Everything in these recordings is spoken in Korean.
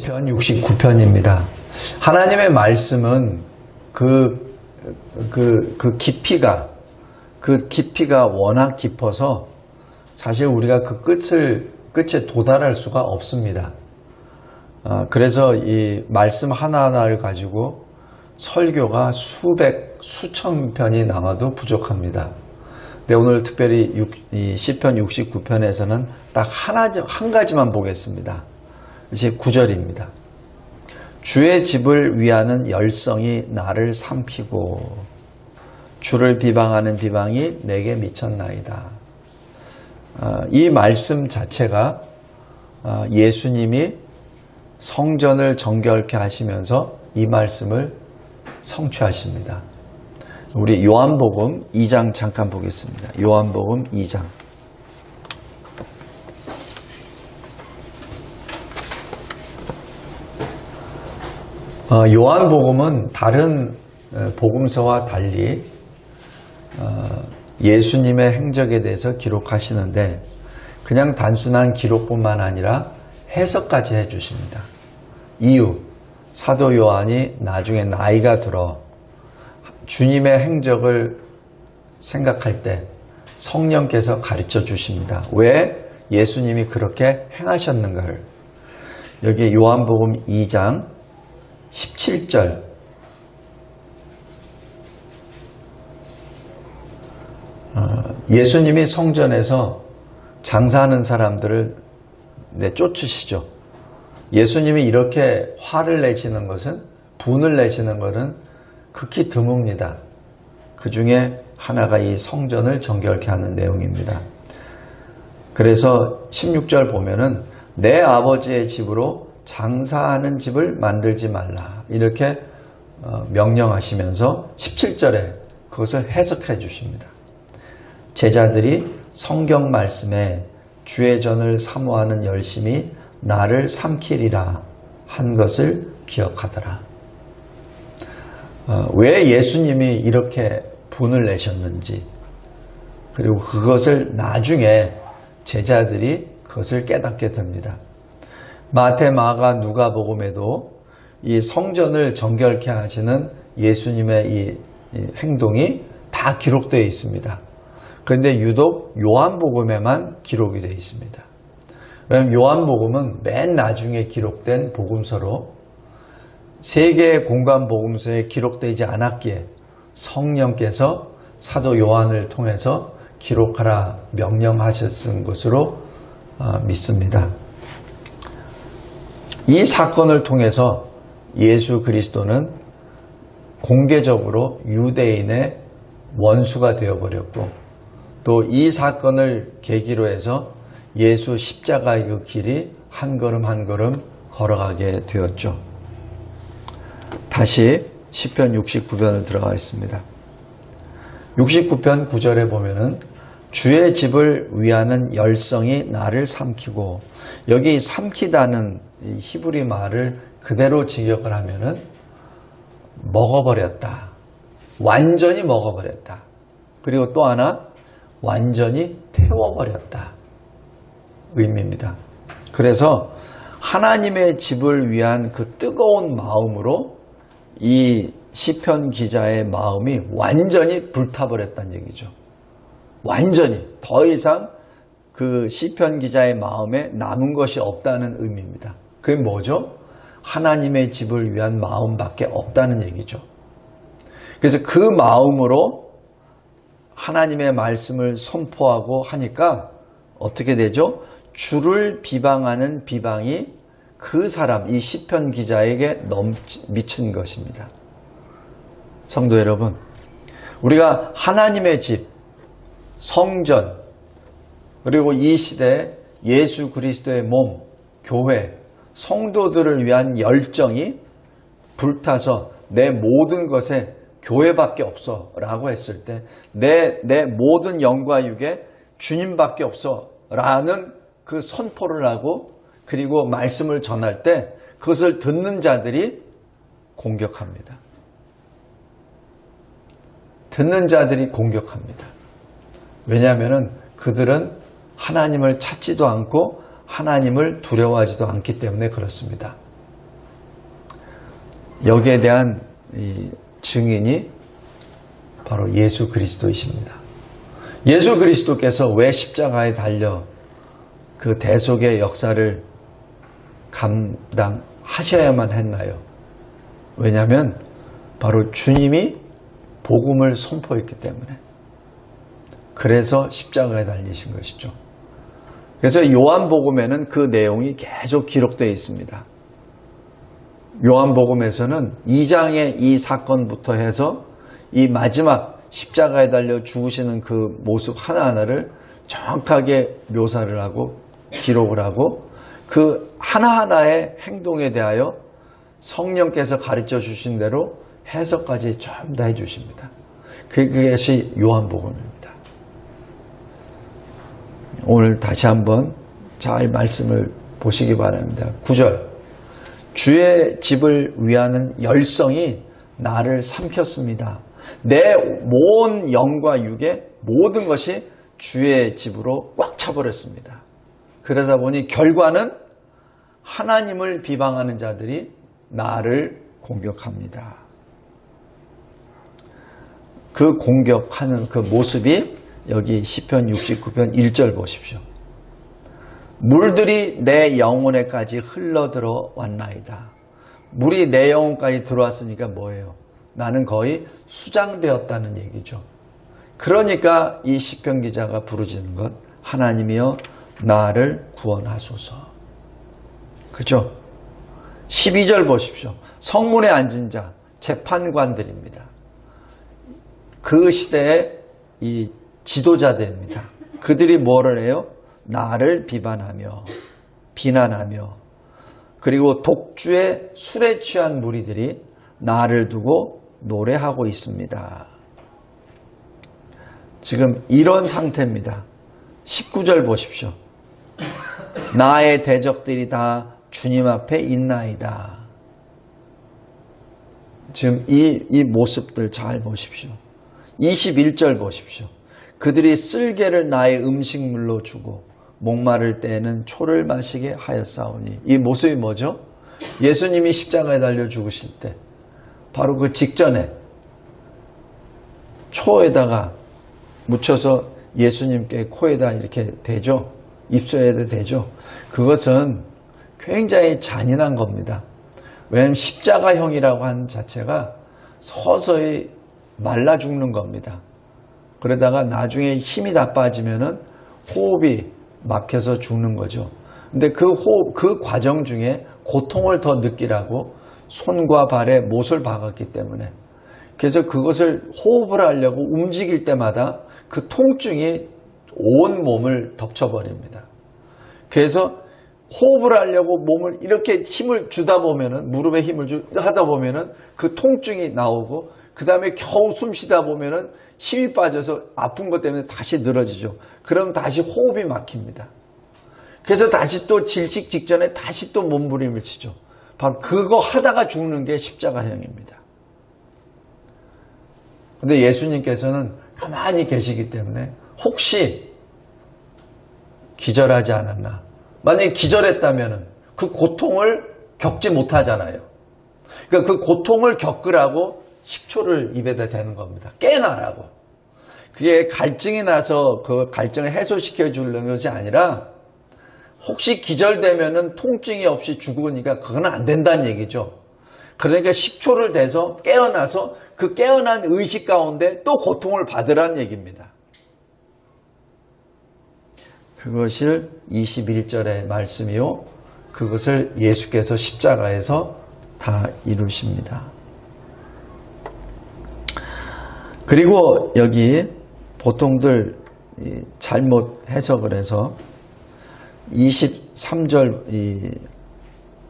편 69편입니다. 하나님의 말씀은 그 깊이가 워낙 깊어서 사실 우리가 그 끝에 도달할 수가 없습니다. 그래서 이 말씀 하나하나를 가지고 설교가 수천 편이 나와도 부족합니다. 근데 오늘 특별히 이 시편 69편에서는 딱 한 가지만 보겠습니다. 이제 9절입니다. 주의 집을 위하는 열성이 나를 삼키고 주를 비방하는 비방이 내게 미쳤나이다. 이 말씀 자체가 예수님이 성전을 정결케 하시면서 이 말씀을 성취하십니다. 우리 요한복음 2장 잠깐 보겠습니다. 요한복음 2장. 요한복음은 다른 복음서와 달리 예수님의 행적에 대해서 기록하시는데 그냥 단순한 기록뿐만 아니라 해석까지 해주십니다. 이유, 사도 요한이 나중에 나이가 들어 주님의 행적을 생각할 때 성령께서 가르쳐 주십니다. 왜 예수님이 그렇게 행하셨는가를. 여기 요한복음 2장 17절 예수님이 성전에서 장사하는 사람들을 쫓으시죠. 예수님이 이렇게 화를 내시는 것은, 분을 내시는 것은 극히 드뭅니다. 그 중에 하나가 이 성전을 정결케 하는 내용입니다. 그래서 16절 보면은 내 아버지의 집으로 장사하는 집을 만들지 말라 이렇게 명령하시면서 17절에 그것을 해석해 주십니다. 제자들이 성경 말씀에 주의 전을 사모하는 열심이 나를 삼키리라 한 것을 기억하더라. 왜 예수님이 이렇게 분을 내셨는지, 그리고 그것을 나중에 제자들이 그것을 깨닫게 됩니다. 마태, 마가, 누가복음에도 이 성전을 정결케 하시는 예수님의 이 행동이 다 기록되어 있습니다. 그런데 유독 요한복음에만 기록이 되어 있습니다. 왜냐하면 요한복음은 맨 나중에 기록된 복음서로 세 개의 공간 복음서에 기록되지 않았기에 성령께서 사도 요한을 통해서 기록하라 명령하셨은 것으로 믿습니다. 이 사건을 통해서 예수 그리스도는 공개적으로 유대인의 원수가 되어버렸고, 또 이 사건을 계기로 해서 예수 십자가의 그 길이 한 걸음 한 걸음 걸어가게 되었죠. 다시 시편 69편을 들어가겠습니다. 69편 9절에 보면은 주의 집을 위하는 열성이 나를 삼키고, 여기 삼키다는 이 히브리 말을 그대로 직역을 하면은 먹어버렸다. 완전히 먹어버렸다. 그리고 또 하나 완전히 태워버렸다. 의미입니다. 그래서 하나님의 집을 위한 그 뜨거운 마음으로 이 시편 기자의 마음이 완전히 불타버렸다는 얘기죠. 완전히 더 이상 그 시편 기자의 마음에 남은 것이 없다는 의미입니다. 그게 뭐죠? 하나님의 집을 위한 마음밖에 없다는 얘기죠. 그래서 그 마음으로 하나님의 말씀을 선포하고 하니까 어떻게 되죠? 주를 비방하는 비방이 그 사람, 이 시편 기자에게 미친 것입니다. 성도 여러분, 우리가 하나님의 집, 성전, 그리고 이 시대 예수 그리스도의 몸, 교회, 성도들을 위한 열정이 불타서 내 모든 것에 교회밖에 없어 라고 했을 때, 내 모든 영과 육에 주님밖에 없어 라는 그 선포를 하고, 그리고 말씀을 전할 때 그것을 듣는 자들이 공격합니다. 듣는 자들이 공격합니다. 왜냐하면 그들은 하나님을 찾지도 않고 하나님을 두려워하지도 않기 때문에 그렇습니다. 여기에 대한 이 증인이 바로 예수 그리스도이십니다. 예수 그리스도께서 왜 십자가에 달려 그 대속의 역사를 감당하셔야만 했나요? 왜냐하면 바로 주님이 복음을 선포했기 때문에, 그래서 십자가에 달리신 것이죠. 그래서 요한복음에는 그 내용이 계속 기록되어 있습니다. 요한복음에서는 2장의 이 사건부터 해서 이 마지막 십자가에 달려 죽으시는 그 모습 하나하나를 정확하게 묘사를 하고 기록을 하고, 그 하나하나의 행동에 대하여 성령께서 가르쳐 주신 대로 해석까지 전부 다 해주십니다. 그것이 요한복음입니다. 오늘 다시 한번 잘 말씀을 보시기 바랍니다. 9절, 주의 집을 위하는 열성이 나를 삼켰습니다. 내 온 영과 육의 모든 것이 주의 집으로 꽉 차버렸습니다. 그러다 보니 결과는 하나님을 비방하는 자들이 나를 공격합니다. 그 공격하는 그 모습이 여기 시편 69편 1절 보십시오. 물들이 내 영혼에까지 흘러들어 왔나이다. 물이 내 영혼까지 들어왔으니까 뭐예요? 나는 거의 수장되었다는 얘기죠. 그러니까 이 시편 기자가 부르짖는 것, 하나님이여 나를 구원하소서. 그죠? 12절 보십시오. 성문에 앉은 자, 재판관들입니다. 그 시대의 이 지도자들입니다. 그들이 뭐를 해요? 나를 비난하며 그리고 독주의 술에 취한 무리들이 나를 두고 노래하고 있습니다. 지금 이런 상태입니다. 19절 보십시오. 나의 대적들이 다 주님 앞에 있나이다. 지금 이 모습들 잘 보십시오. 21절 보십시오. 그들이 쓸개를 나의 음식물로 주고 목마를 때에는 초를 마시게 하였사오니. 이 모습이 뭐죠? 예수님이 십자가에 달려 죽으실 때 바로 그 직전에 초에다가 묻혀서 예수님께 코에다 이렇게 대죠. 입술에다 대죠. 그것은 굉장히 잔인한 겁니다. 왜냐하면 십자가형이라고 하는 자체가 서서히 말라 죽는 겁니다. 그러다가 나중에 힘이 다 빠지면은 호흡이 막혀서 죽는 거죠. 근데 그 과정 중에 고통을 더 느끼라고 손과 발에 못을 박았기 때문에, 그래서 그것을 호흡을 하려고 움직일 때마다 그 통증이 온 몸을 덮쳐버립니다. 그래서 호흡을 하려고 몸을 이렇게 힘을 주다 보면은, 무릎에 힘을 하다 보면은 그 통증이 나오고, 그 다음에 겨우 숨 쉬다 보면은 힘이 빠져서 아픈 것 때문에 다시 늘어지죠. 그럼 다시 호흡이 막힙니다. 그래서 다시 또 질식 직전에 다시 또 몸부림을 치죠. 바로 그거 하다가 죽는 게 십자가형입니다. 근데 예수님께서는 가만히 계시기 때문에 혹시 기절하지 않았나. 만약에 기절했다면 그 고통을 겪지 못하잖아요. 그러니까 그 고통을 겪으라고 식초를 입에다 대는 겁니다. 깨나라고. 그게 갈증이 나서 그 갈증을 해소시켜 주는 것이 아니라, 혹시 기절되면은 통증이 없이 죽으니까 그건 안 된다는 얘기죠. 그러니까 식초를 대서 깨어나서 그 깨어난 의식 가운데 또 고통을 받으라는 얘기입니다. 그것을 21절의 말씀이요, 그것을 예수께서 십자가에서 다 이루십니다. 그리고 여기 보통들 잘못 해석을 해서 23절,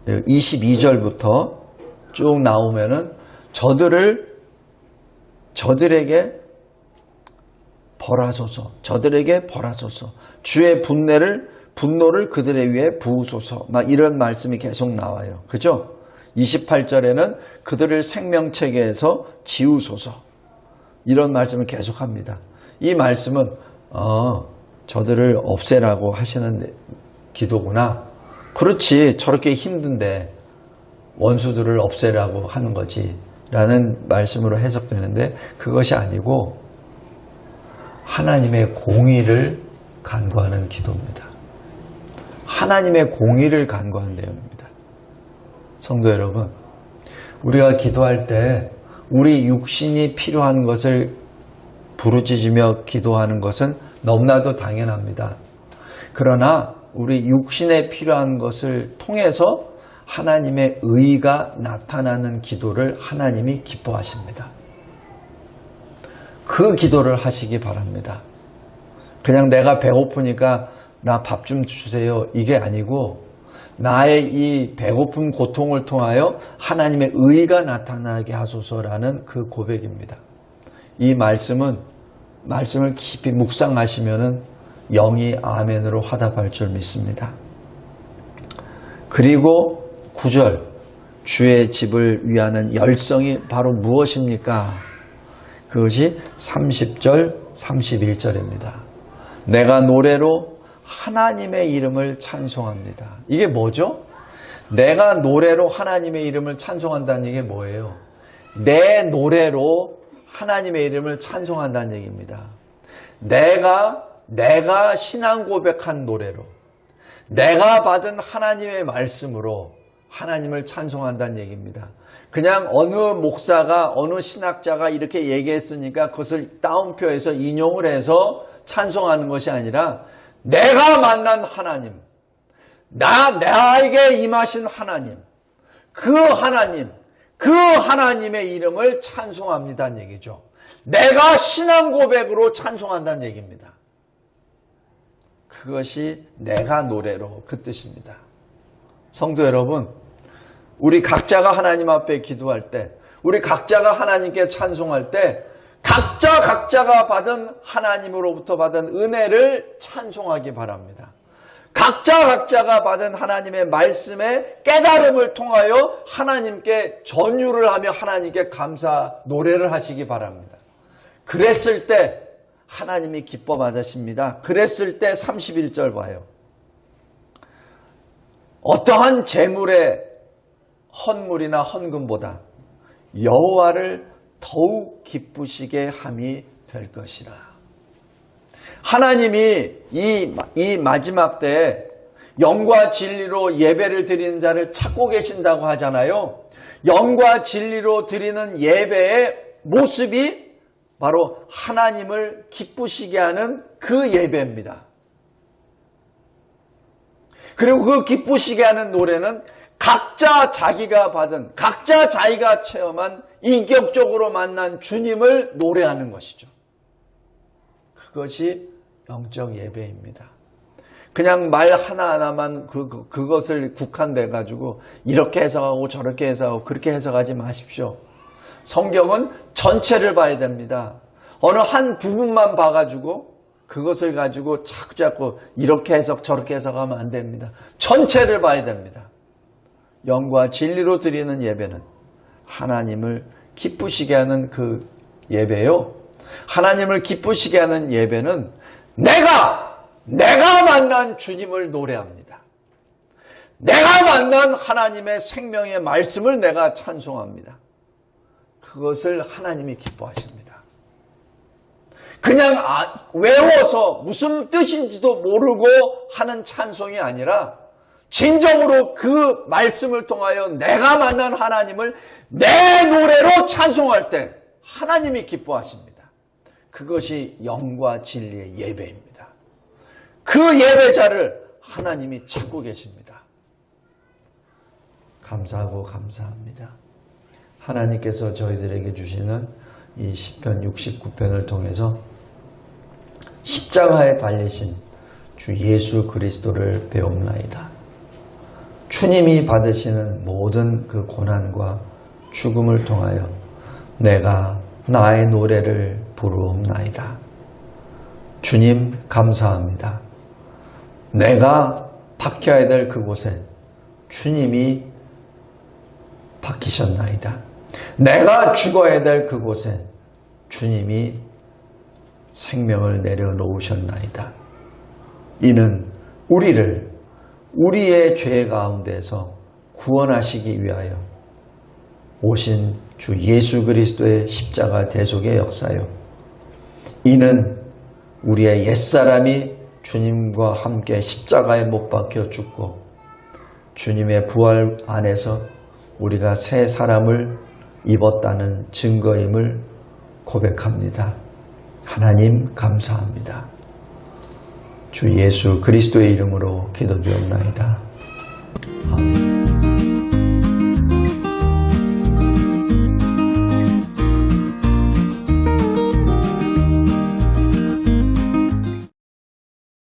22절부터 쭉 나오면은 저들에게 벌하소서, 저들에게 벌하소서, 주의 분노를 그들에 위해 부으소서, 막 이런 말씀이 계속 나와요. 그죠? 28절에는 그들을 생명책에서 지우소서, 이런 말씀을 계속합니다. 이 말씀은 저들을 없애라고 하시는 기도구나. 그렇지, 저렇게 힘든데 원수들을 없애라고 하는 거지 라는 말씀으로 해석되는데, 그것이 아니고 하나님의 공의를 간구하는 기도입니다. 하나님의 공의를 간구하는 내용입니다. 성도 여러분, 우리가 기도할 때 우리 육신이 필요한 것을 부르짖으며 기도하는 것은 너무나도 당연합니다. 그러나 우리 육신에 필요한 것을 통해서 하나님의 의가 나타나는 기도를 하나님이 기뻐하십니다. 그 기도를 하시기 바랍니다. 그냥 내가 배고프니까 나 밥 좀 주세요, 이게 아니고 나의 이 배고픔 고통을 통하여 하나님의 의가 나타나게 하소서라는 그 고백입니다. 이 말씀을 깊이 묵상하시면은 영이 아멘으로 화답할 줄 믿습니다. 그리고 9절, 주의 집을 위하는 열성이 바로 무엇입니까? 그것이 30절, 31절입니다. 내가 노래로 하나님의 이름을 찬송합니다. 이게 뭐죠? 내가 노래로 하나님의 이름을 찬송한다는 얘기 뭐예요? 내 노래로 하나님의 이름을 찬송한다는 얘기입니다. 내가 신앙 고백한 노래로, 내가 받은 하나님의 말씀으로 하나님을 찬송한다는 얘기입니다. 그냥 어느 목사가, 어느 신학자가 이렇게 얘기했으니까 그것을 따옴표해서 인용을 해서 찬송하는 것이 아니라 내가 만난 하나님, 나에게 임하신 하나님, 그 하나님의 이름을 찬송합니다는 얘기죠. 내가 신앙 고백으로 찬송한다는 얘기입니다. 그것이 내가 노래로, 그 뜻입니다. 성도 여러분, 우리 각자가 하나님 앞에 기도할 때, 우리 각자가 하나님께 찬송할 때 각자가 받은 하나님으로부터 받은 은혜를 찬송하기 바랍니다. 각자가 받은 하나님의 말씀의 깨달음을 통하여 하나님께 전유를 하며 하나님께 감사 노래를 하시기 바랍니다. 그랬을 때 하나님이 기뻐 받으십니다. 그랬을 때 31절 봐요. 어떠한 재물의 헌물이나 헌금보다 여호와를 더욱 기쁘시게 함이 될 것이라. 하나님이 이 마지막 때에 영과 진리로 예배를 드리는 자를 찾고 계신다고 하잖아요. 영과 진리로 드리는 예배의 모습이 바로 하나님을 기쁘시게 하는 그 예배입니다. 그리고 그 기쁘시게 하는 노래는 각자 자기가 체험한 인격적으로 만난 주님을 노래하는 것이죠. 그것이 영적 예배입니다. 그냥 말 하나하나만 그것을 국한돼 가지고 이렇게 해석하고 저렇게 해석하고 그렇게 해석하지 마십시오. 성경은 전체를 봐야 됩니다. 어느 한 부분만 봐가지고 그것을 가지고 자꾸 이렇게 해석 저렇게 해석하면 안 됩니다. 전체를 봐야 됩니다. 영과 진리로 드리는 예배는 하나님을 기쁘시게 하는 그 예배요. 하나님을 기쁘시게 하는 예배는 내가 만난 주님을 노래합니다. 내가 만난 하나님의 생명의 말씀을 내가 찬송합니다. 그것을 하나님이 기뻐하십니다. 그냥 외워서 무슨 뜻인지도 모르고 하는 찬송이 아니라 진정으로 그 말씀을 통하여 내가 만난 하나님을 내 노래로 찬송할 때 하나님이 기뻐하십니다. 그것이 영과 진리의 예배입니다. 그 예배자를 하나님이 찾고 계십니다. 감사하고 감사합니다. 하나님께서 저희들에게 주시는 이 시편 69편을 통해서 십자가에 달리신 주 예수 그리스도를 배움나이다. 주님이 받으시는 모든 그 고난과 죽음을 통하여 내가 나의 노래를 부르옵나이다. 주님 감사합니다. 내가 박혀야 될 그곳에 주님이 박히셨나이다. 내가 죽어야 될 그곳에 주님이 생명을 내려놓으셨나이다. 이는 우리를 우리의 죄 가운데서 구원하시기 위하여 오신 주 예수 그리스도의 십자가 대속의 역사요. 이는 우리의 옛사람이 주님과 함께 십자가에 못 박혀 죽고 주님의 부활 안에서 우리가 새 사람을 입었다는 증거임을 고백합니다. 하나님 감사합니다. 주 예수 그리스도의 이름으로 기도드리옵나이다.